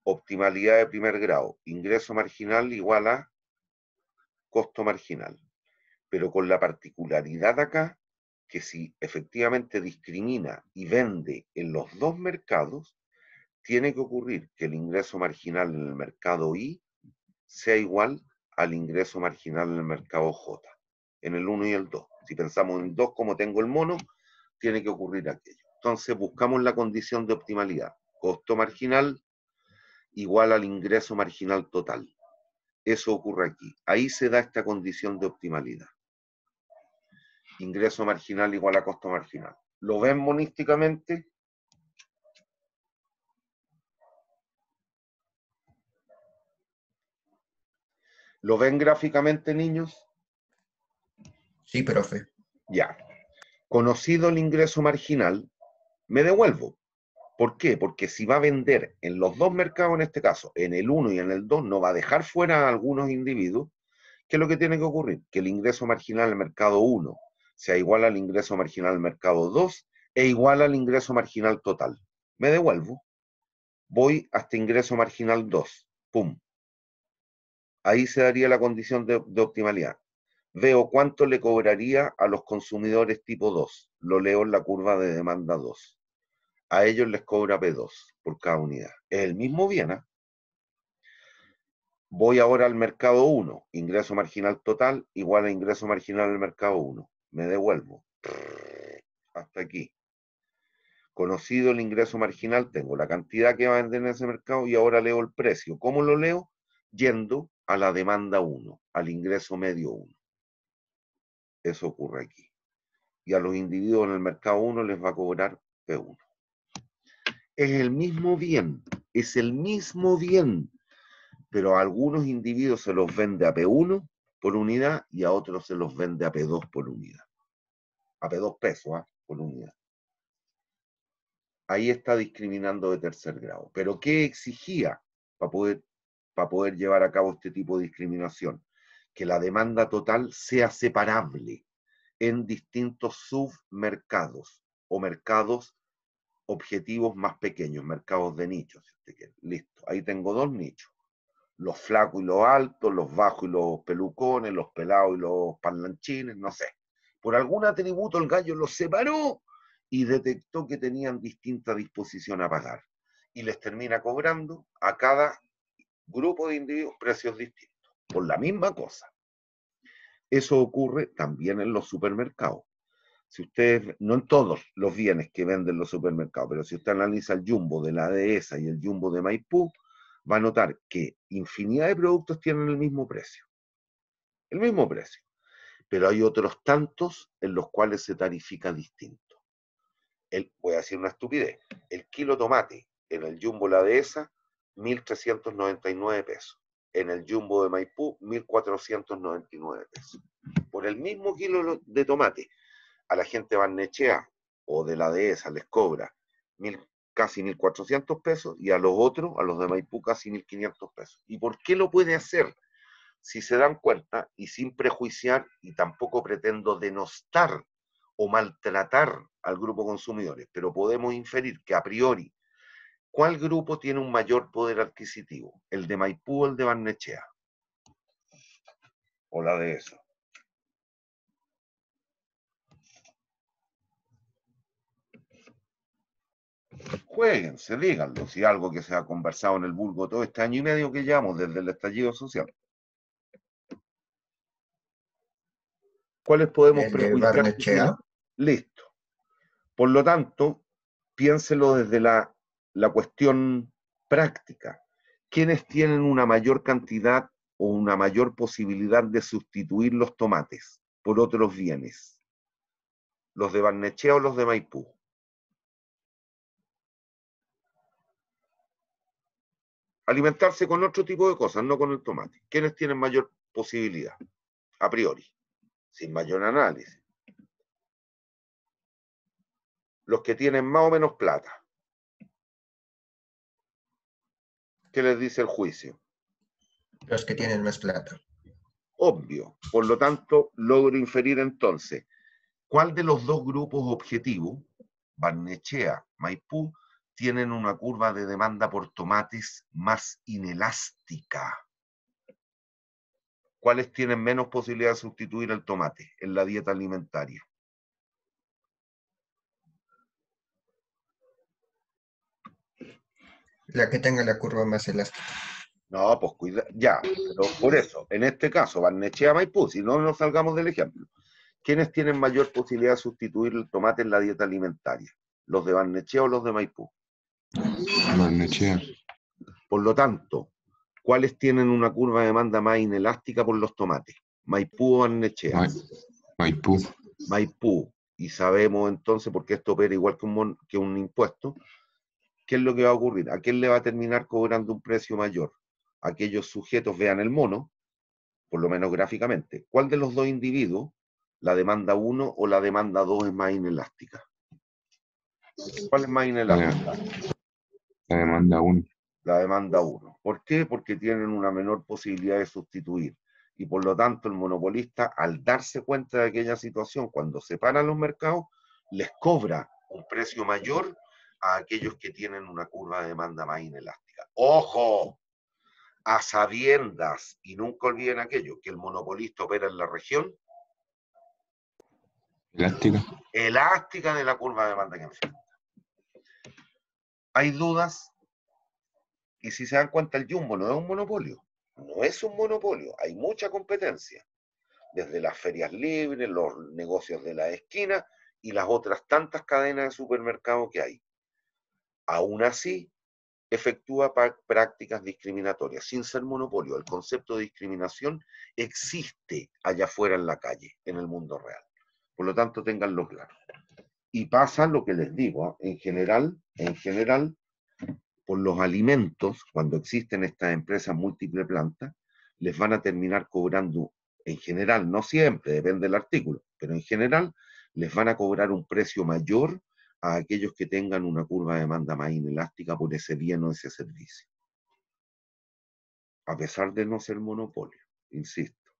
optimalidad de primer grado, ingreso marginal igual a costo marginal. Pero con la particularidad acá, que si efectivamente discrimina y vende en los dos mercados, tiene que ocurrir que el ingreso marginal en el mercado I sea igual al ingreso marginal en el mercado J, en el 1 y el 2. Si pensamos en 2 como tengo el mono, tiene que ocurrir aquello. Entonces buscamos la condición de optimalidad. Costo marginal igual al ingreso marginal total. Eso ocurre aquí. Ahí se da esta condición de optimalidad. Ingreso marginal igual a costo marginal. ¿Lo ven monísticamente? ¿Lo ven gráficamente, niños? Sí, profe. Ya. Conocido el ingreso marginal, me devuelvo. ¿Por qué? Porque si va a vender en los dos mercados, en este caso, en el 1 y en el 2, no va a dejar fuera a algunos individuos. ¿Qué es lo que tiene que ocurrir? Que el ingreso marginal del mercado 1 sea igual al ingreso marginal del mercado 2 e igual al ingreso marginal total. Me devuelvo. Voy hasta ingreso marginal 2. ¡Pum! Ahí se daría la condición de optimalidad. Veo cuánto le cobraría a los consumidores tipo 2. Lo leo en la curva de demanda 2. A ellos les cobra P2 por cada unidad. Es el mismo bien, ¿eh? Voy ahora al mercado 1. Ingreso marginal total igual a ingreso marginal del mercado 1. Me devuelvo. Hasta aquí. Conocido el ingreso marginal, tengo la cantidad que va a vender en ese mercado y ahora leo el precio. ¿Cómo lo leo? Yendo a la demanda 1, al ingreso medio 1. Eso ocurre aquí. Y a los individuos en el mercado 1 les va a cobrar P1. Es el mismo bien, es el mismo bien, pero a algunos individuos se los vende a P1 por unidad y a otros se los vende a P2 por unidad. A P2 pesos, ¿eh? Por unidad. Ahí está discriminando de tercer grado. ¿Pero qué exigía para poder llevar a cabo este tipo de discriminación? Que la demanda total sea separable en distintos submercados o mercados objetivos más pequeños, mercados de nichos, si usted quiere. Listo, ahí tengo dos nichos. Los flacos y los altos, los bajos y los pelucones, los pelados y los parlanchines, no sé. Por algún atributo el gallo los separó y detectó que tenían distinta disposición a pagar. Y les termina cobrando a cada grupo de individuos precios distintos, por la misma cosa. Eso ocurre también en los supermercados. Si ustedes, no en todos los bienes que venden los supermercados, pero si usted analiza el jumbo de la Dehesa y el jumbo de Maipú, va a notar que infinidad de productos tienen el mismo precio. El mismo precio. Pero hay otros tantos en los cuales se tarifica distinto. Voy a decir una estupidez. El kilo tomate en el jumbo La Dehesa, 1.399 pesos. En el jumbo de Maipú, 1.499 pesos. Por el mismo kilo de tomate, a la gente de Barnechea o de la Dehesa les cobra casi 1.400 pesos y a los otros, a los de Maipú, casi 1.500 pesos. ¿Y por qué lo puede hacer? Si se dan cuenta, y sin prejuiciar, y tampoco pretendo denostar o maltratar al grupo de consumidores, pero podemos inferir que a priori, ¿cuál grupo tiene un mayor poder adquisitivo? ¿El de Maipú o el de Barnechea? ¿O la de eso? Jueguense, díganlo, si algo que se ha conversado en el vulgo todo este año y medio que llevamos desde el estallido social. ¿Cuáles podemos El de prejuiciar? Barnechea. Listo. Por lo tanto, piénselo desde la cuestión práctica. ¿Quiénes tienen una mayor cantidad o una mayor posibilidad de sustituir los tomates por otros bienes? ¿Los de Barnechea o los de Maipú? Alimentarse con otro tipo de cosas, no con el tomate. ¿Quiénes tienen mayor posibilidad? A priori, sin mayor análisis. Los que tienen más o menos plata. ¿Qué les dice el juicio? Los que tienen más plata. Obvio. Por lo tanto, logro inferir entonces, ¿cuál de los dos grupos objetivos, Barnechea, Maipú, tienen una curva de demanda por tomates más inelástica? ¿Cuáles tienen menos posibilidad de sustituir el tomate en la dieta alimentaria? La que tenga la curva más elástica. No, pues cuida, ya, pero por eso, en este caso, Barnechea, Maipú, si no nos salgamos del ejemplo, ¿quiénes tienen mayor posibilidad de sustituir el tomate en la dieta alimentaria? ¿Los de Barnechea o los de Maipú? Barnechea. Por lo tanto, ¿cuáles tienen una curva de demanda más inelástica por los tomates? ¿Maipú o Barnechea? Maipú. Maipú. Y sabemos entonces, porque esto opera igual que un impuesto, ¿qué es lo que va a ocurrir? ¿A quién le va a terminar cobrando un precio mayor? Aquellos sujetos, vean el mono, por lo menos gráficamente. ¿Cuál de los dos individuos, la demanda 1 o la demanda 2, es más inelástica? ¿Cuál es más inelástica? La demanda 1. La demanda 1. ¿Por qué? Porque tienen una menor posibilidad de sustituir. Y por lo tanto el monopolista, al darse cuenta de aquella situación, cuando separan los mercados, les cobra un precio mayor a aquellos que tienen una curva de demanda más inelástica. ¡Ojo! A sabiendas, y nunca olviden aquello, que el monopolista opera en la región Elástica. elástica de la curva de demanda que enfrenta. ¿Hay dudas? Y si se dan cuenta, el Jumbo no es un monopolio. No es un monopolio, hay mucha competencia. Desde las ferias libres, los negocios de la esquina y las otras tantas cadenas de supermercados que hay. Aún así, efectúa prácticas discriminatorias, sin ser monopolio. El concepto de discriminación existe allá afuera en la calle, en el mundo real. Por lo tanto, ténganlo claro. Y pasa lo que les digo, en general, por los alimentos, cuando existen estas empresas múltiples plantas, les van a terminar cobrando, en general, no siempre, depende del artículo, pero en general les van a cobrar un precio mayor a aquellos que tengan una curva de demanda más inelástica por ese bien o ese servicio. A pesar de no ser monopolio, insisto.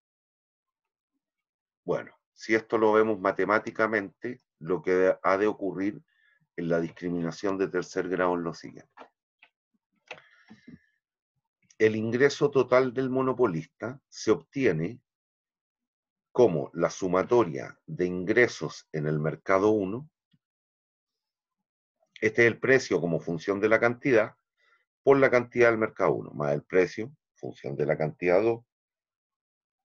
Bueno, si esto lo vemos matemáticamente, lo que ha de ocurrir en la discriminación de tercer grado en lo siguiente. El ingreso total del monopolista se obtiene como la sumatoria de ingresos en el mercado 1, este es el precio como función de la cantidad, por la cantidad del mercado 1, más el precio, función de la cantidad 2,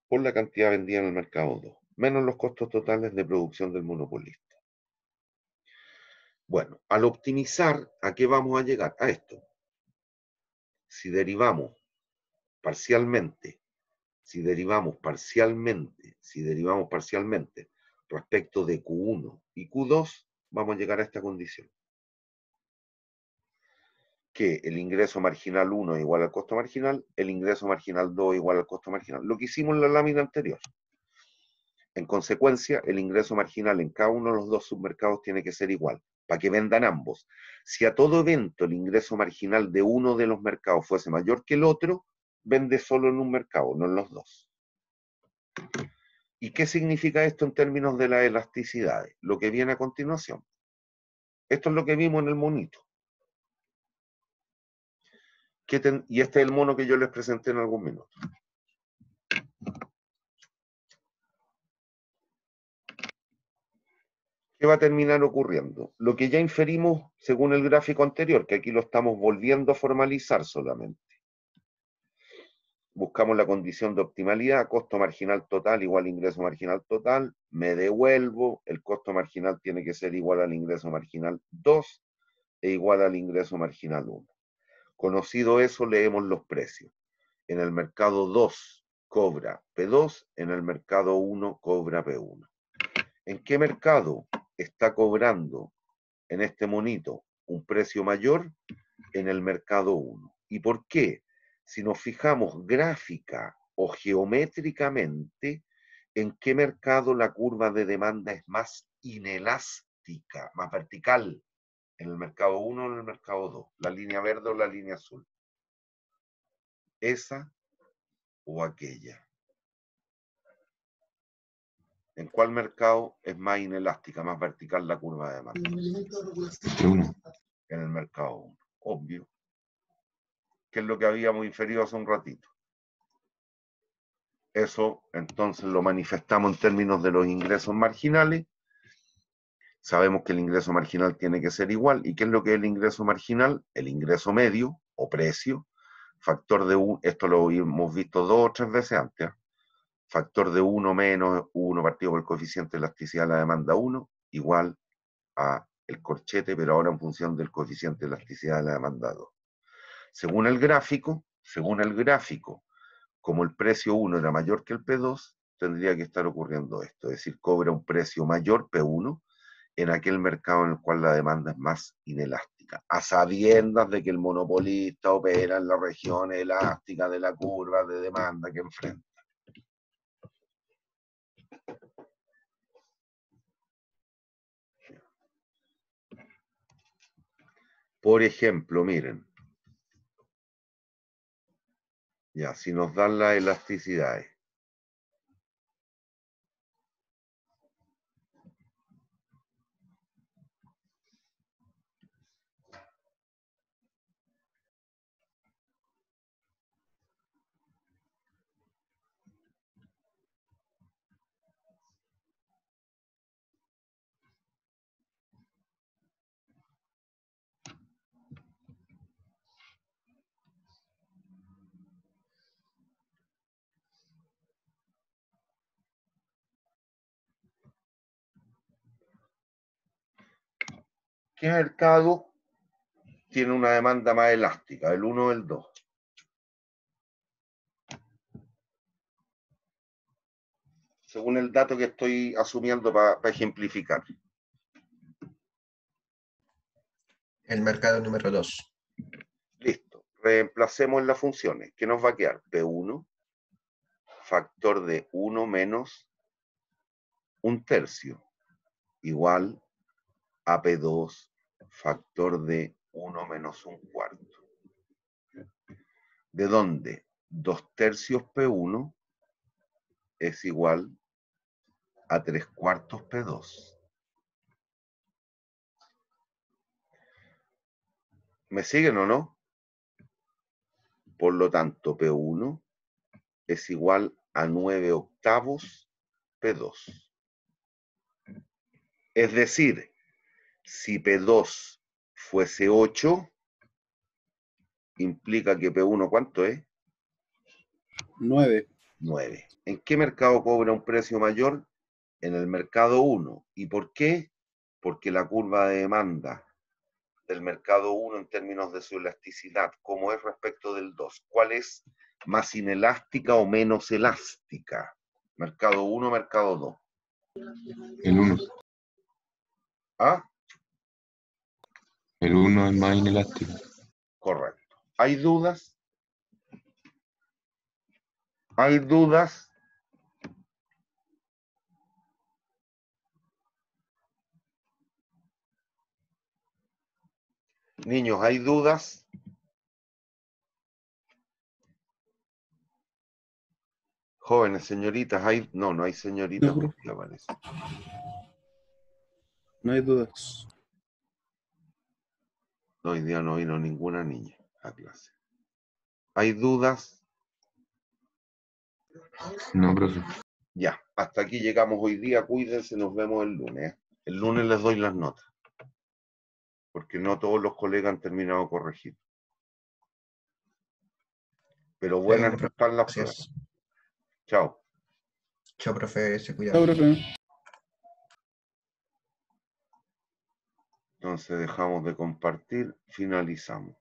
por la cantidad vendida en el mercado 2, menos los costos totales de producción del monopolista. Bueno, al optimizar, ¿a qué vamos a llegar? A esto. Si derivamos parcialmente respecto de Q1 y Q2, vamos a llegar a esta condición. Que el ingreso marginal 1 es igual al costo marginal, el ingreso marginal 2 es igual al costo marginal. Lo que hicimos en la lámina anterior. En consecuencia, el ingreso marginal en cada uno de los dos submercados tiene que ser igual, para que vendan ambos. Si a todo evento el ingreso marginal de uno de los mercados fuese mayor que el otro, vende solo en un mercado, no en los dos. ¿Y qué significa esto en términos de las elasticidades? Lo que viene a continuación. Esto es lo que vimos en el monito. Y este es el mono que yo les presenté en algún minuto. ¿Qué va a terminar ocurriendo? Lo que ya inferimos según el gráfico anterior, que aquí lo estamos volviendo a formalizar solamente. Buscamos la condición de optimalidad, costo marginal total igual ingreso marginal total, me devuelvo, el costo marginal tiene que ser igual al ingreso marginal 2 e igual al ingreso marginal 1. Conocido eso, leemos los precios. En el mercado 2 cobra P2, en el mercado 1 cobra P1. ¿En qué mercado está cobrando en este monito un precio mayor? En el mercado 1. ¿Y por qué? Si nos fijamos gráfica o geométricamente, ¿en qué mercado la curva de demanda es más inelástica, más vertical? ¿En el mercado 1 o en el mercado 2? ¿La línea verde o la línea azul? ¿Esa o aquella? ¿En cuál mercado es más inelástica, más vertical la curva de demanda? En el mercado 1, obvio. Que es lo que habíamos inferido hace un ratito. Eso entonces lo manifestamos en términos de los ingresos marginales. Sabemos que el ingreso marginal tiene que ser igual. ¿Y qué es lo que es el ingreso marginal? El ingreso medio o precio, factor de 1, esto lo hemos visto 2 o 3 veces antes, factor de 1 menos 1 partido por el coeficiente de elasticidad de la demanda 1, igual a el corchete, pero ahora en función del coeficiente de elasticidad de la demanda 2. Según el gráfico, como el precio 1 era mayor que el P2, tendría que estar ocurriendo esto, es decir, cobra un precio mayor P1 en aquel mercado en el cual la demanda es más inelástica, a sabiendas de que el monopolista opera en la región elástica de la curva de demanda que enfrenta. Por ejemplo, miren, ya, si nos dan las elasticidades, ¿qué mercado tiene una demanda más elástica, el 1 o el 2? Según el dato que estoy asumiendo para ejemplificar. El mercado número 2. Listo. Reemplacemos las funciones. ¿Qué nos va a quedar? P1, factor de 1 menos 1/3, igual a P2, factor de 1 menos 1/4. ¿De dónde? 2/3 P1 es igual a 3/4 P2. ¿Me siguen o no? Por lo tanto, P1 es igual a 9 octavos P2. Es decir, si P2 fuese 8, implica que P1, ¿cuánto es? 9. 9. ¿En qué mercado cobra un precio mayor? En el mercado 1. ¿Y por qué? Porque la curva de demanda del mercado 1 en términos de su elasticidad, ¿cómo es respecto del 2? ¿Cuál es más inelástica o menos elástica? Mercado 1, mercado 2. El 1. ¿Ah? El 1 es más inelástico. Correcto. ¿Hay dudas? ¿Hay dudas? Niños, ¿hay dudas? Jóvenes, señoritas, ¿hay? No, no hay señoritas, No, profe. porque parece. No hay dudas. No, hoy día no vino ninguna niña a clase. ¿Hay dudas? No, profe. Ya, hasta aquí llegamos hoy día. Cuídense, nos vemos el lunes. El lunes les doy las notas, porque no todos los colegas han terminado de corregir. Pero buenas están las pruebas. Gracias. Chao. Chao, profe, se cuida. Chao, profe. Entonces dejamos de compartir, finalizamos.